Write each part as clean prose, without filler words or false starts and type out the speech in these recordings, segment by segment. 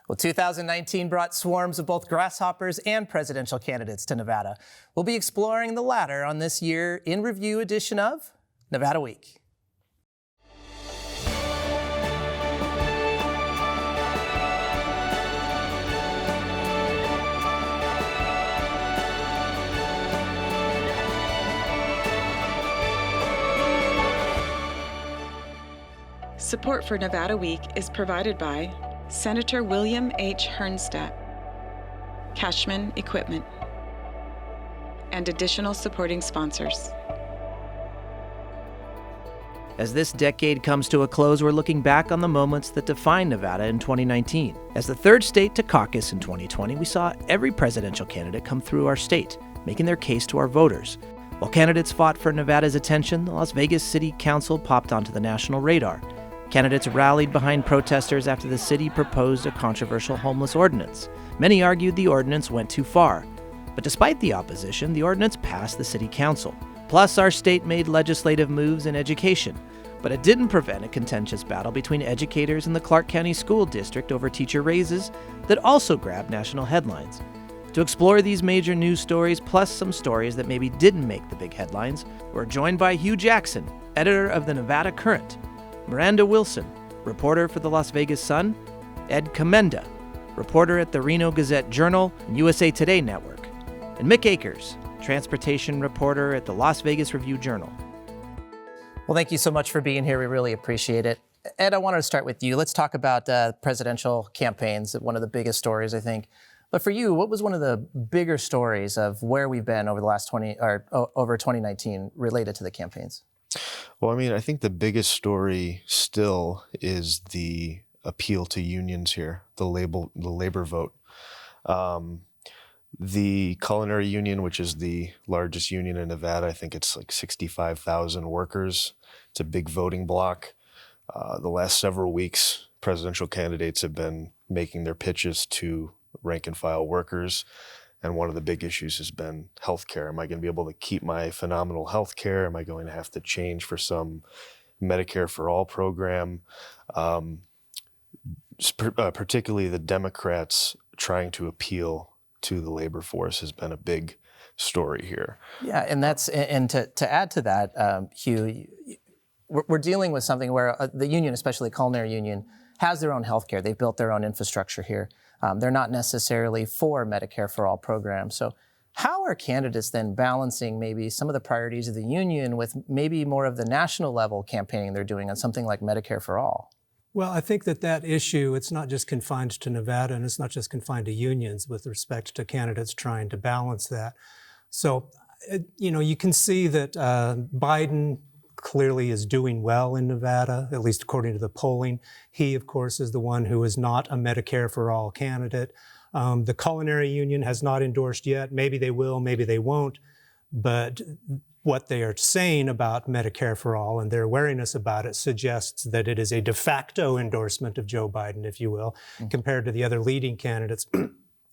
Well, 2019 brought swarms of both grasshoppers and presidential candidates to Nevada. We'll be exploring the latter on this year in review edition of Nevada Week. Support for Nevada Week is provided by Senator William H. Hernstat, Cashman Equipment, and additional supporting sponsors. As this decade comes to a close, we're looking back on the moments that defined Nevada in 2019. As the third state to caucus in 2020, we saw every presidential candidate come through our state, making their case to our voters. While candidates fought for Nevada's attention, the Las Vegas City Council popped onto the national radar. Candidates rallied behind protesters after the city proposed a controversial homeless ordinance. Many argued the ordinance went too far. But despite the opposition, the ordinance passed the city council. Plus, our state made legislative moves in education. But it didn't prevent a contentious battle between educators and the Clark County School District over teacher raises that also grabbed national headlines. To explore these major news stories, plus some stories that maybe didn't make the big headlines, we're joined by Hugh Jackson, editor of the Nevada Current, Miranda Wilson, reporter for the Las Vegas Sun, Ed Commenda, reporter at the Reno Gazette-Journal and USA Today Network, and Mick Akers, transportation reporter at the Las Vegas Review-Journal. Well, thank you so much for being here. We really appreciate it. Ed, I wanted to start with you. Let's talk about presidential campaigns, one of the biggest stories, I think. But for you, what was one of the bigger stories of where we've been over the last over 2019 related to the campaigns? Well, I mean, I think the biggest story still is the appeal to unions here, the labor vote. The culinary union, which is the largest union in Nevada, I think it's like 65,000 workers. It's a big voting bloc. The last several weeks, presidential candidates have been making their pitches to rank and file workers. And one of the big issues has been healthcare. Am I going to be able to keep my phenomenal healthcare? Am I going to have to change for some Medicare for All program? Particularly the Democrats trying to appeal to the labor force has been a big story here. Yeah, and to add to that, Hugh, we're dealing with something where the union, especially the culinary union, has their own healthcare. They've built their own infrastructure here. They're not necessarily for Medicare for All programs. So how are candidates then balancing maybe some of the priorities of the union with maybe more of the national level campaigning they're doing on something like Medicare for All? Well, I think that issue, it's not just confined to Nevada and it's not just confined to unions with respect to candidates trying to balance that. So, you can see that Biden clearly is doing well in Nevada, at least according to the polling. He, of course, is the one who is not a Medicare for All candidate. The culinary union has not endorsed yet. Maybe they will, maybe they won't. But what they are saying about Medicare for All and their wariness about it suggests that it is a de facto endorsement of Joe Biden, if you will, compared to the other leading candidates,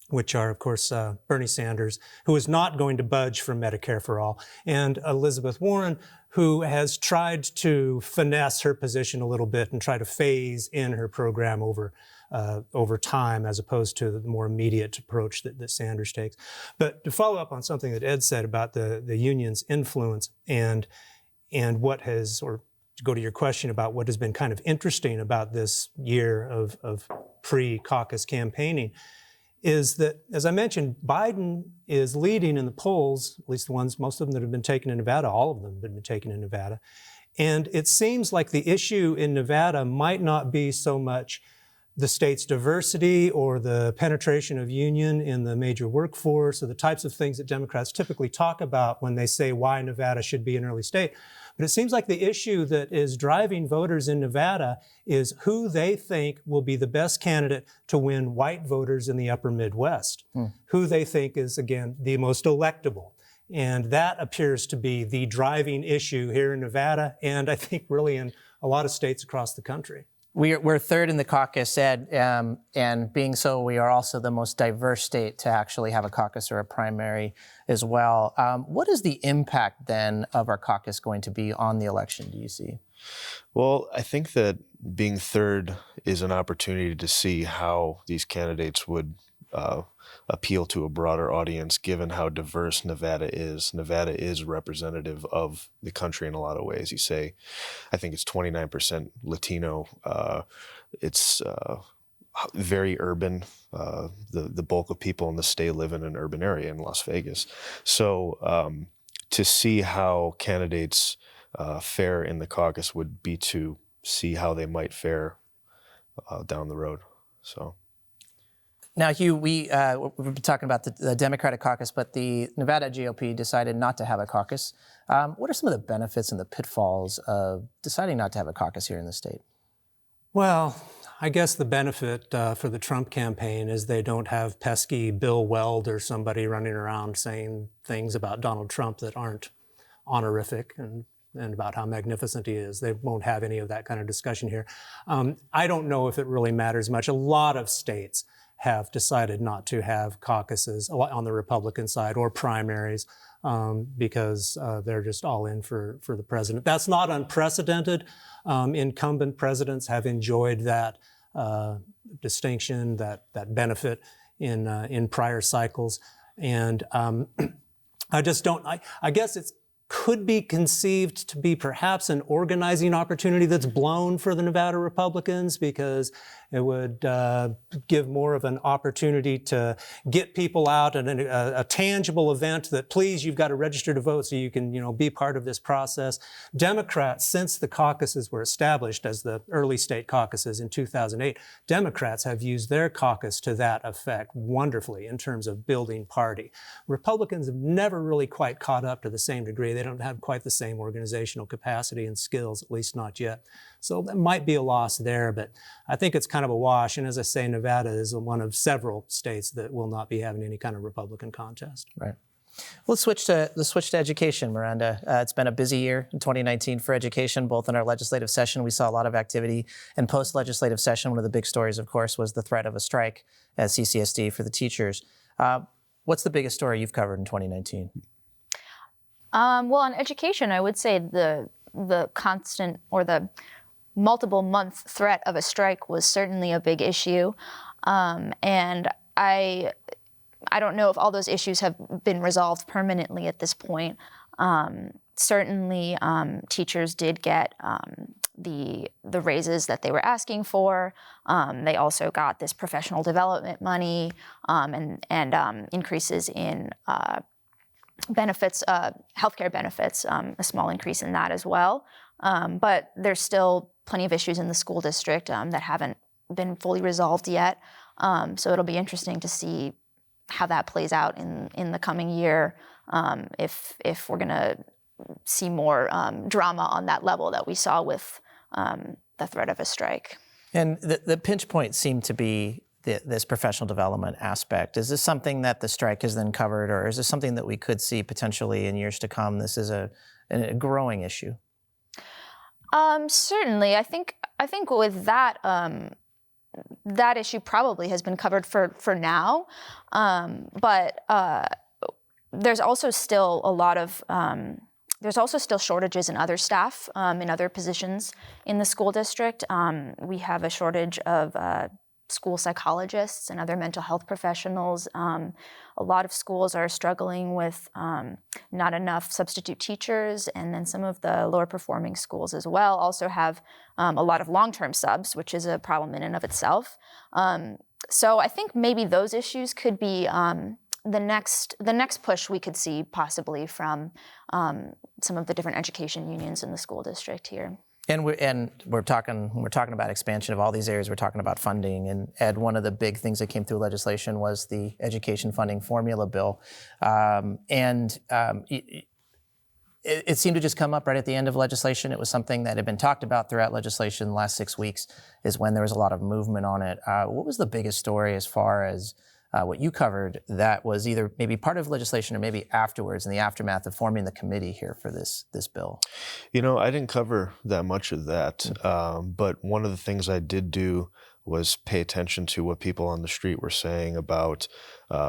which are, of course, Bernie Sanders, who is not going to budge from Medicare for All, and Elizabeth Warren, who has tried to finesse her position a little bit and try to phase in her program over time, as opposed to the more immediate approach that Sanders takes. But to follow up on something that Ed said about the union's influence and what has, or to go to your question about what has been kind of interesting about this year of pre-caucus campaigning, is that, as I mentioned, Biden is leading in the polls, at least the ones, most of them that have been taken in Nevada, all of them have been taken in Nevada. And it seems like the issue in Nevada might not be so much the state's diversity or the penetration of union in the major workforce or the types of things that Democrats typically talk about when they say why Nevada should be an early state. But it seems like the issue that is driving voters in Nevada is who they think will be the best candidate to win white voters in the upper Midwest, who they think is, again, the most electable. And that appears to be the driving issue here in Nevada, and I think really in a lot of states across the country. We're third in the caucus, Ed, and being so, we are also the most diverse state to actually have a caucus or a primary as well. What is the impact then of our caucus going to be on the election, do you see? Well, I think that being third is an opportunity to see how these candidates would appeal to a broader audience, given how diverse Nevada is. Nevada is representative of the country in a lot of ways. You say, I think it's 29% Latino. It's very urban. The bulk of people in the state live in an urban area in Las Vegas. So to see how candidates fare in the caucus would be to see how they might fare down the road. So. Now, Hugh, we've been talking about the Democratic caucus, but the Nevada GOP decided not to have a caucus. What are some of the benefits and the pitfalls of deciding not to have a caucus here in the state? Well, I guess the benefit for the Trump campaign is they don't have pesky Bill Weld or somebody running around saying things about Donald Trump that aren't honorific and about how magnificent he is. They won't have any of that kind of discussion here. I don't know if it really matters much. A lot of states have decided not to have caucuses on the Republican side or primaries because they're just all in for the president. That's not unprecedented. Incumbent presidents have enjoyed that distinction, that benefit in prior cycles. And I just don't, I guess it's could be conceived to be perhaps an organizing opportunity that's blown for the Nevada Republicans, because it would give more of an opportunity to get people out at a tangible event that, please, you've got to register to vote so you can, be part of this process. Democrats, since the caucuses were established as the early state caucuses in 2008, Democrats have used their caucus to that effect wonderfully in terms of building party. Republicans have never really quite caught up to the same degree. They don't have quite the same organizational capacity and skills, at least not yet. So that might be a loss there, but I think it's kind of a wash. And as I say, Nevada is one of several states that will not be having any kind of Republican contest. Right. Let's switch to education, Miranda. It's been a busy year in 2019 for education, both in our legislative session. We saw a lot of activity, and post-legislative session, one of the big stories, of course, was the threat of a strike at CCSD for the teachers. What's the biggest story you've covered in 2019? Well, on education, I would say the constant or the multiple month threat of a strike was certainly a big issue. And I don't know if all those issues have been resolved permanently at this point. Certainly, teachers did get the raises that they were asking for. They also got this professional development money and increases in benefits, healthcare benefits, a small increase in that as well. But there's still plenty of issues in the school district that haven't been fully resolved yet. So it'll be interesting to see how that plays out in the coming year, if we're going to see more drama on that level that we saw with the threat of a strike. And the pinch point seemed to be this professional development aspect. Is this something that the strike has then covered, or is this something that we could see potentially in years to come? This is a growing issue. Certainly, I think with that that issue probably has been covered for now, but there's also still a lot of there's also still shortages in other staff in other positions in the school district. We have a shortage of school psychologists and other mental health professionals. A lot of schools are struggling with not enough substitute teachers, and then some of the lower performing schools as well also have a lot of long-term subs, which is a problem in and of itself. So I think maybe those issues could be the next push we could see possibly from some of the different education unions in the school district here. And we're talking about expansion of all these areas. We're talking about funding. And Ed, one of the big things that came through legislation was the education funding formula bill, it seemed to just come up right at the end of legislation. It was something that had been talked about throughout legislation. The last 6 weeks is when there was a lot of movement on it. What was the biggest story as far as what you covered that was either maybe part of legislation or maybe afterwards in the aftermath of forming the committee here for this bill? I didn't cover that much of that, but one of the things I did do was pay attention to what people on the street were saying about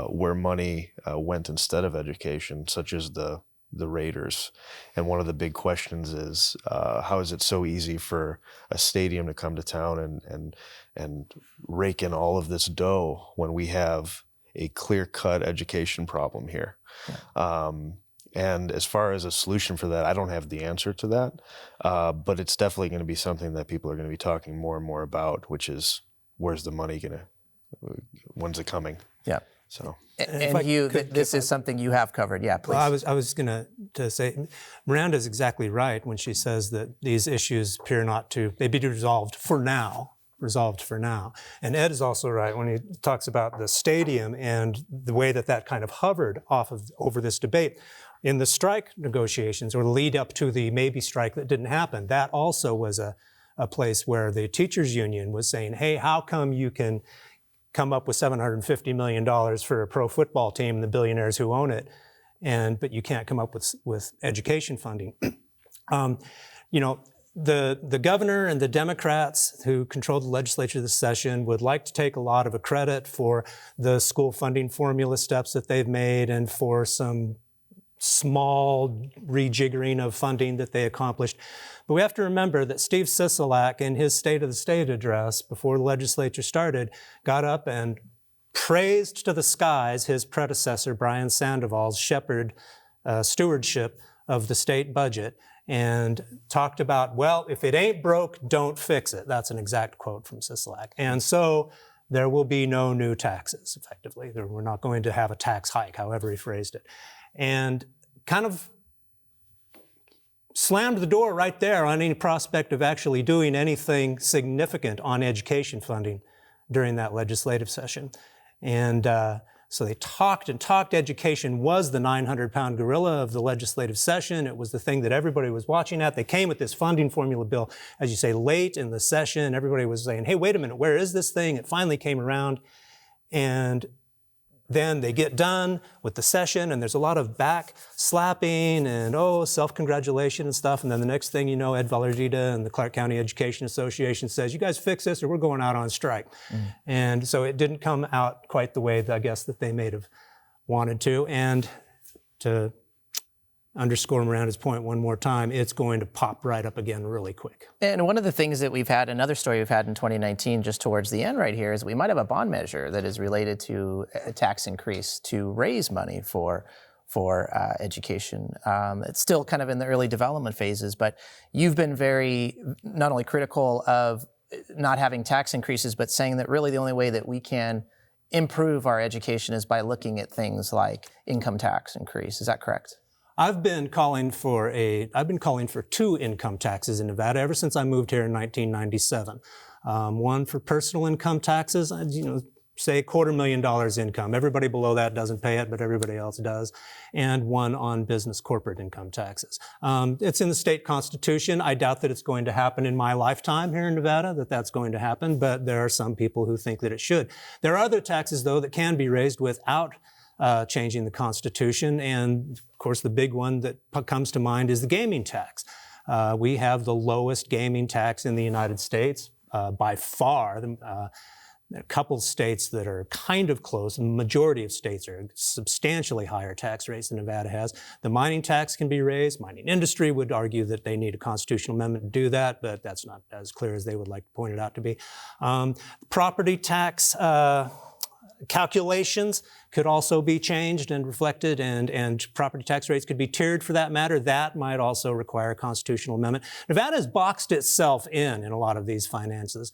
where money went instead of education, such as the the Raiders. And one of the big questions is, how is it so easy for a stadium to come to town and rake in all of this dough when we have a clear-cut education problem here? Yeah. And as far as a solution for that, I don't have the answer to that, but it's definitely going to be something that people are going to be talking more and more about, which is, where's the money when's it coming? Yeah. So. And Hugh, this is something you have covered. Yeah, please. Well, I was going to say, Miranda's exactly right when she says that these issues appear not to, they be resolved for now. And Ed is also right when he talks about the stadium and the way that kind of hovered over this debate. In the strike negotiations, or the lead up to the maybe strike that didn't happen, that also was a place where the teachers union was saying, hey, how come you can come up with $750 million for a pro football team and the billionaires who own it, but you can't come up with education funding? The governor and the Democrats who controlled the legislature this session would like to take a lot of credit for the school funding formula steps that they've made and for some small rejiggering of funding that they accomplished. But we have to remember that Steve Sisolak, in his State of the State address before the legislature started, got up and praised to the skies his predecessor, Brian Sandoval's stewardship of the state budget, and talked about, well, if it ain't broke, don't fix it. That's an exact quote from Sisolak. And so there will be no new taxes, effectively. We're not going to have a tax hike, however he phrased it. And kind of slammed the door right there on any prospect of actually doing anything significant on education funding during that legislative session. And so they talked and talked. Education was the 900-pound gorilla of the legislative session. It was the thing that everybody was watching at. They came with this funding formula bill, as you say, late in the session. Everybody was saying, hey, wait a minute, where is this thing? It finally came around. And then they get done with the session, and there's a lot of back slapping and, self-congratulation and stuff. And then the next thing you know, Ed Valerita and the Clark County Education Association says, you guys fix this or we're going out on strike. And so it didn't come out quite the way, I guess, that they may have wanted to. And to underscore Miranda's point one more time, it's going to pop right up again really quick. And one of the things that we've had, another story we've had in 2019, just towards the end right here, is we might have a bond measure that is related to a tax increase to raise money for education. It's still kind of in the early development phases, but you've been very not only critical of not having tax increases, but saying that really the only way that we can improve our education is by looking at things like income tax increase. Is that correct? I've been calling for 2 income taxes in Nevada ever since I moved here in 1997. One for personal income taxes, say $250,000 income. Everybody below that doesn't pay it, but everybody else does. And one on business corporate income taxes. It's in the state constitution. I doubt that it's going to happen in my lifetime here in Nevada, that's going to happen, but there are some people who think that it should. There are other taxes, though, that can be raised without changing the Constitution. And of course, the big one that comes to mind is the gaming tax. We have the lowest gaming tax in the United States by far. There are a couple states that are kind of close. The majority of states are substantially higher tax rates than Nevada has. The mining tax can be raised. Mining industry would argue that they need a constitutional amendment to do that, but that's not as clear as they would like to point it out to be. Property tax calculations could also be changed and reflected, and property tax rates could be tiered for that matter. That might also require a constitutional amendment. Nevada has boxed itself in a lot of these finances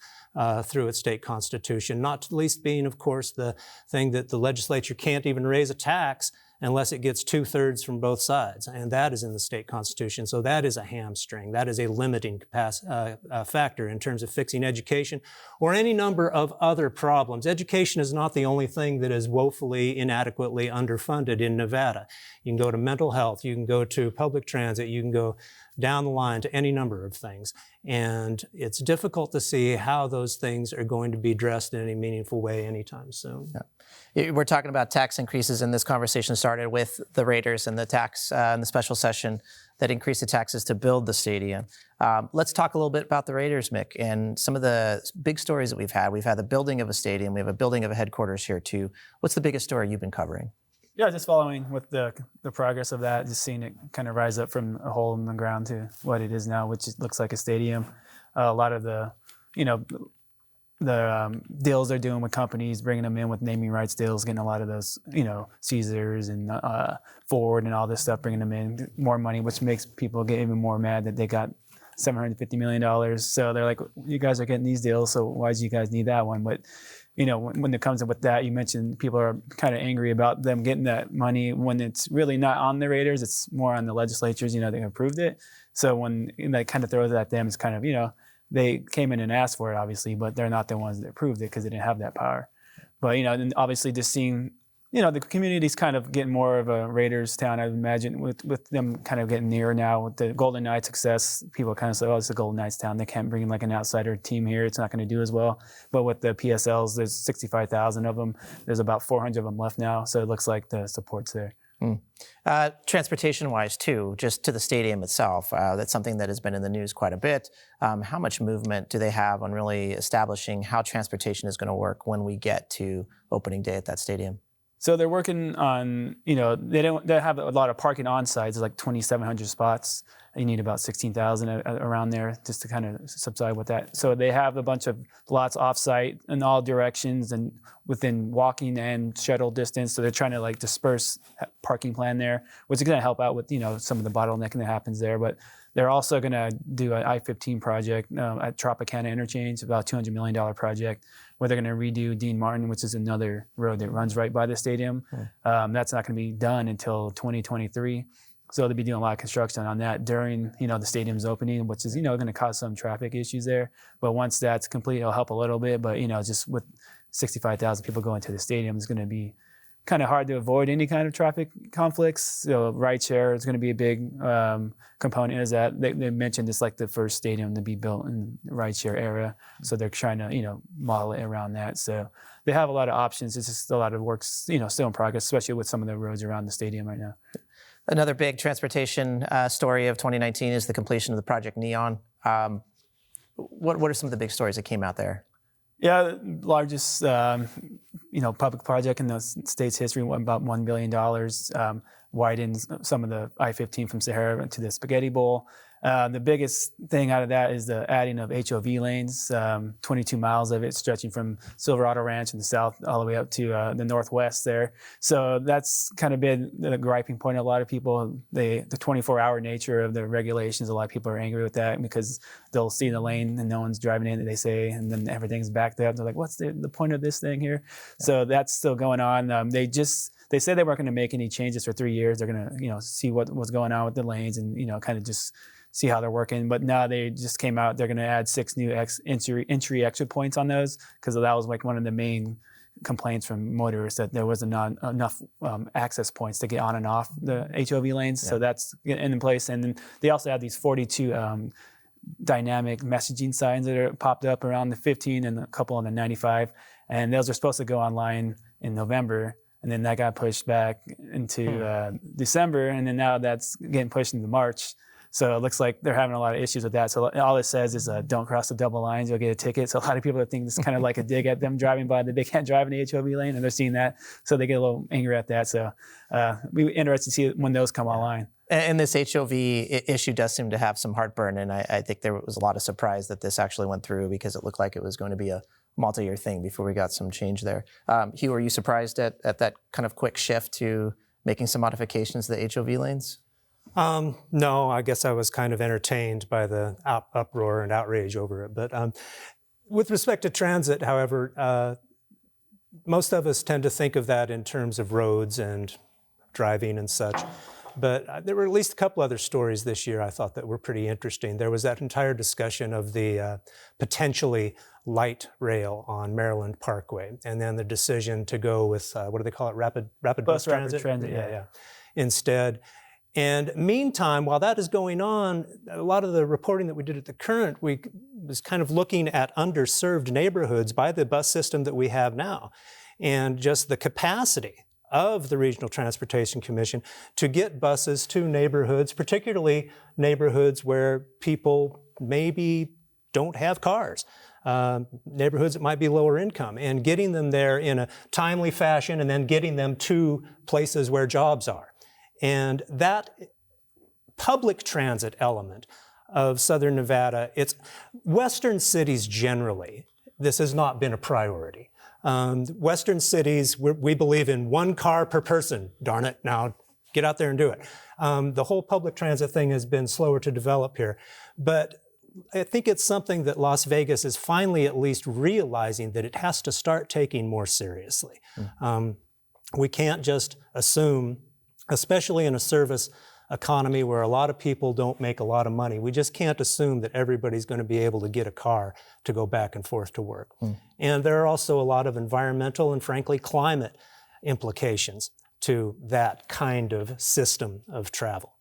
through its state constitution, not least being, of course, the thing that the legislature can't even raise a tax unless it gets 2/3 from both sides, and that is in the state constitution. So that is a hamstring. That is a limiting factor in terms of fixing education or any number of other problems. Education is not the only thing that is woefully inadequately underfunded in Nevada. You can go to mental health, you can go to public transit, you can go down the line to any number of things. And it's difficult to see how those things are going to be addressed in any meaningful way anytime soon. Yeah. We're talking about tax increases, and this conversation started with the Raiders and the tax and the special session that increased the taxes to build the stadium. Let's talk a little bit about the Raiders, Mick, and some of the big stories that we've had. We've had the building of a stadium. We have a building of a headquarters here, too. What's the biggest story you've been covering? Yeah, just following with the progress of that, just seeing it kind of rise up from a hole in the ground to what it is now, which looks like a stadium. A lot of the, deals they're doing with companies, bringing them in with naming rights deals, getting a lot of those, Caesars and Ford and all this stuff, bringing them in more money, which makes people get even more mad that they got $750 million. So they're like, you guys are getting these deals, so why do you guys need that one? But when it comes in with that, you mentioned people are kind of angry about them getting that money when it's really not on the Raiders, it's more on the legislatures, they approved it. So when that kind of throws it at them, it's kind of, they came in and asked for it, obviously, but they're not the ones that approved it because they didn't have that power. But, and obviously just seeing, the community's kind of getting more of a Raiders town, I would imagine, with them kind of getting nearer now. With the Golden Knights success, people kind of say, oh, it's a Golden Knights town. They can't bring in like an outsider team here. It's not going to do as well. But with the PSLs, there's 65,000 of them. There's about 400 of them left now. So it looks like the support's there. Transportation-wise, too, just to the stadium itself, that's something that has been in the news quite a bit. How much movement do they have on really establishing how transportation is going to work when we get to opening day at that stadium? So they're working on, they have a lot of parking on site. It's like 2,700 spots. You need about 16,000 around there just to kind of subside with that. So they have a bunch of lots off site in all directions and within walking and shuttle distance. So they're trying to like disperse parking plan there, which is going to help out with, some of the bottlenecking that happens there. But they're also going to do an I-15 project at Tropicana Interchange, about a $200 million project, where they're going to redo Dean Martin, which is another road that runs right by the stadium. That's not going to be done until 2023. So they'll be doing a lot of construction on that during, the stadium's opening, which is, going to cause some traffic issues there. But once that's complete, it'll help a little bit. But, just with 65,000 people going to the stadium, it's going to be kind of hard to avoid any kind of traffic conflicts. So rideshare is going to be a big component. Is that they mentioned it's like the first stadium to be built in the rideshare era. So they're trying to, model it around that. So they have a lot of options. It's just a lot of work, still in progress, especially with some of the roads around the stadium right now. Another big transportation story of 2019 is the completion of the Project Neon. What are some of the big stories that came out there? Yeah, largest public project in the state's history, about $1 billion, widens some of the I-15 from Sahara to the Spaghetti Bowl. The biggest thing out of that is the adding of HOV lanes, 22 miles of it stretching from Silverado Ranch in the south all the way up to the northwest there. So that's kind of been the griping point of a lot of people. The 24-hour nature of the regulations, a lot of people are angry with that because they'll see the lane and no one's driving in, they say, and then everything's backed up. They're like, what's the point of this thing here? Yeah. So that's still going on. They said they weren't going to make any changes for 3 years. They're going to, see what's going on with the lanes and, kind of just see how they're working. But now they just came out, they're going to add 6 new entry exit points on those because that was like one of the main complaints from motorists that there wasn't enough access points to get on and off the HOV lanes. Yeah. So that's in place. And then they also have these 42 dynamic messaging signs that are popped up around the 15 and a couple on the 95. And those are supposed to go online in November. And then that got pushed back into December. And then now that's getting pushed into March. So it looks like they're having a lot of issues with that. So all it says is don't cross the double lines, you'll get a ticket. So a lot of people think this is kind of like a dig at them driving by that they can't drive in the HOV lane, and they're seeing that. So they get a little angry at that. So we'll be interested to see when those come online. And this HOV issue does seem to have some heartburn. And I think there was a lot of surprise that this actually went through because it looked like it was going to be a multi-year thing before we got some change there. Hugh, are you surprised at that kind of quick shift to making some modifications to the HOV lanes? No, I guess I was kind of entertained by the uproar and outrage over it. But with respect to transit, however, most of us tend to think of that in terms of roads and driving and such. But there were at least a couple other stories this year I thought that were pretty interesting. There was that entire discussion of the potentially light rail on Maryland Parkway, and then the decision to go with, what do they call it, rapid bus transit? Yeah. Instead. And meantime, while that is going on, a lot of the reporting that we did at the Current Week was kind of looking at underserved neighborhoods by the bus system that we have now, and just the capacity of the Regional Transportation Commission to get buses to neighborhoods, particularly neighborhoods where people maybe don't have cars. neighborhoods that might be lower income, and getting them there in a timely fashion and then getting them to places where jobs are. And that public transit element of Southern Nevada, it's Western cities generally, this has not been a priority. Western cities, we believe in 1 car per person. Darn it, now get out there and do it. The whole public transit thing has been slower to develop here. But I think it's something that Las Vegas is finally at least realizing that it has to start taking more seriously. We can't just assume, especially in a service economy where a lot of people don't make a lot of money, we just can't assume that everybody's going to be able to get a car to go back and forth to work. And there are also a lot of environmental and frankly climate implications to that kind of system of travel.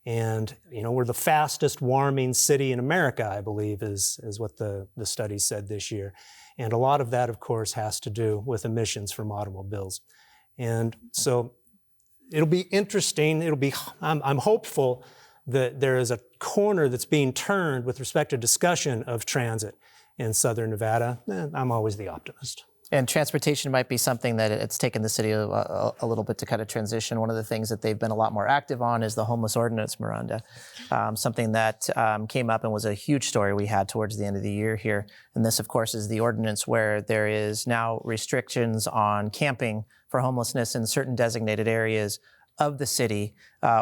And we're the fastest warming city in America, I believe, is what the study said this year. And a lot of that, of course, has to do with emissions from automobiles. And so it'll be interesting. I'm hopeful that there is a corner that's being turned with respect to discussion of transit in Southern Nevada. I'm always the optimist. And transportation might be something that it's taken the city a little bit to kind of transition. One of the things that they've been a lot more active on is the homeless ordinance, Miranda, something that came up and was a huge story we had towards the end of the year here. And this, of course, is the ordinance where there is now restrictions on camping for homelessness in certain designated areas of the city,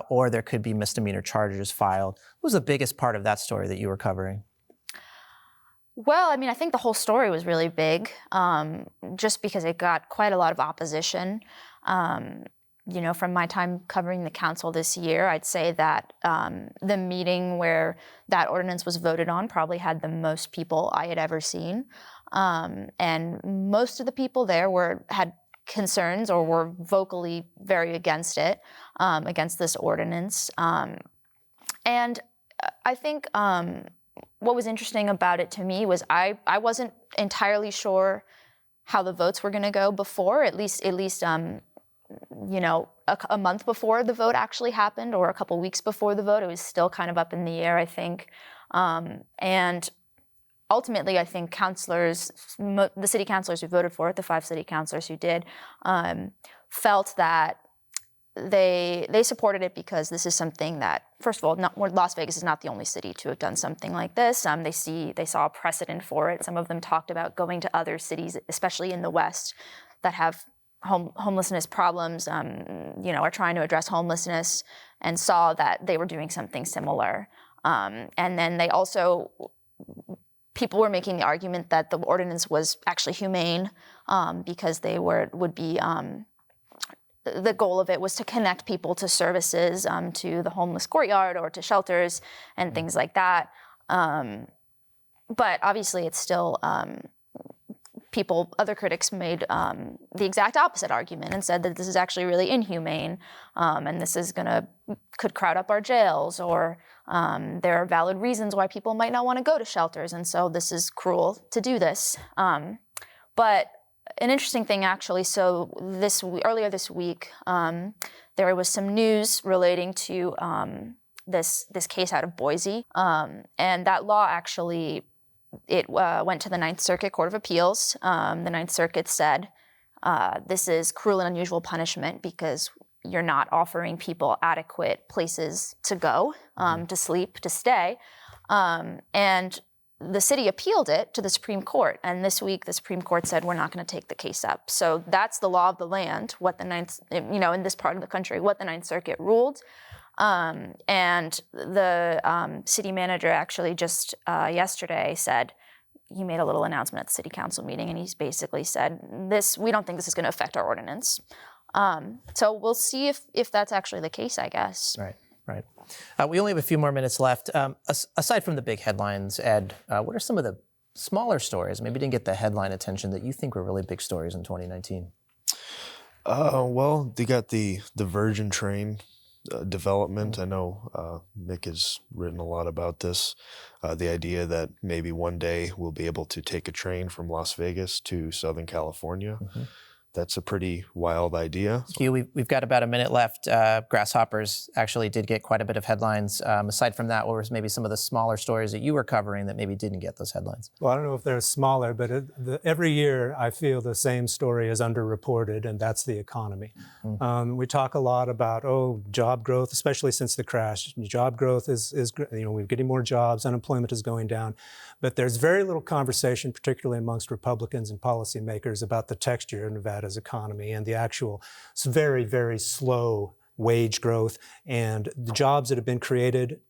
or there could be misdemeanor charges filed. What was the biggest part of that story that you were covering? Well, I mean, I think the whole story was really big, just because it got quite a lot of opposition. From my time covering the council this year, I'd say that the meeting where that ordinance was voted on probably had the most people I had ever seen. And most of the people there had concerns or were vocally very against it, against this ordinance. And I think what was interesting about it to me was I wasn't entirely sure how the votes were going to go before, at least a month before the vote actually happened, or a couple weeks before the vote. It was still kind of up in the air, I think. And ultimately, I think the city councilors who voted for it, the 5 city councilors who did, felt that they supported it because this is something that, first of all, Las Vegas is not the only city to have done something like this. They saw a precedent for it. Some of them talked about going to other cities, especially in the West, that have homelessness problems, are trying to address homelessness, and saw that they were doing something similar. And then people were making the argument that the ordinance was actually humane, because the goal of it was to connect people to services, to the homeless courtyard or to shelters and things like that. But obviously it's still, other critics made the exact opposite argument and said that this is actually really inhumane, and this is could crowd up our jails, or there are valid reasons why people might not want to go to shelters, and so this is cruel to do this. But an interesting thing, actually, so earlier this week, there was some news relating to this case out of Boise, and that law actually, it went to the Ninth Circuit Court of Appeals. The Ninth Circuit said this is cruel and unusual punishment because you're not offering people adequate places to go, to sleep, to stay, and the city appealed it to the Supreme Court, and this week the Supreme Court said we're not going to take the case up. So that's the law of the land, what the in this part of the country, what the Ninth Circuit ruled. And the city manager actually just yesterday said, he made a little announcement at the city council meeting, and he's basically said, we don't think this is going to affect our ordinance. So we'll see if that's actually the case, I guess. Right. We only have a few more minutes left. Aside from the big headlines, Ed, what are some of the smaller stories, maybe didn't get the headline attention, that you think were really big stories in 2019? Well, they got the Virgin train development. I know Mick has written a lot about this. The idea that maybe one day we'll be able to take a train from Las Vegas to Southern California. that's a pretty wild idea. Hugh, we've got about a minute left. Grasshoppers actually did get quite a bit of headlines. Aside from that, what was maybe some of the smaller stories that you were covering that maybe didn't get those headlines? Well, I don't know if they're smaller, but every year I feel the same story is underreported, and that's the economy. We talk a lot about, job growth, especially since the crash. Job growth is we're getting more jobs, unemployment is going down, but there's very little conversation, particularly amongst Republicans and policymakers, about the texture of Nevada's economy and the actual very, very slow wage growth and the jobs that have been created.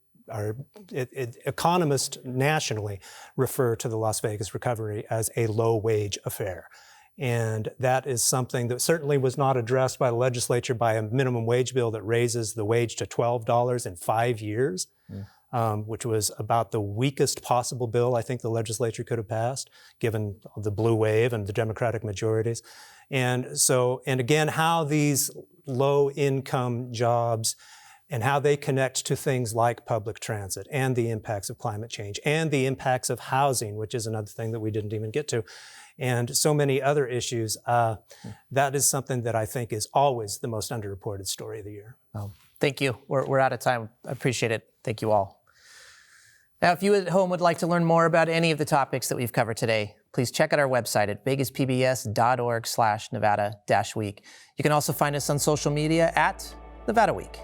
Economists nationally refer to the Las Vegas recovery as a low-wage affair. And that is something that certainly was not addressed by the legislature by a minimum wage bill that raises the wage to $12 in 5 years, which was about the weakest possible bill I think the legislature could have passed, given the blue wave and the Democratic majorities. And again, how these low-income jobs and how they connect to things like public transit and the impacts of climate change and the impacts of housing, which is another thing that we didn't even get to, and so many other issues. That is something that I think is always the most underreported story of the year. Thank you. We're out of time. I appreciate it. Thank you all. Now, if you at home would like to learn more about any of the topics that we've covered today, please check out our website at vegaspbs.org/Nevada-Week. You can also find us on social media at Nevada Week.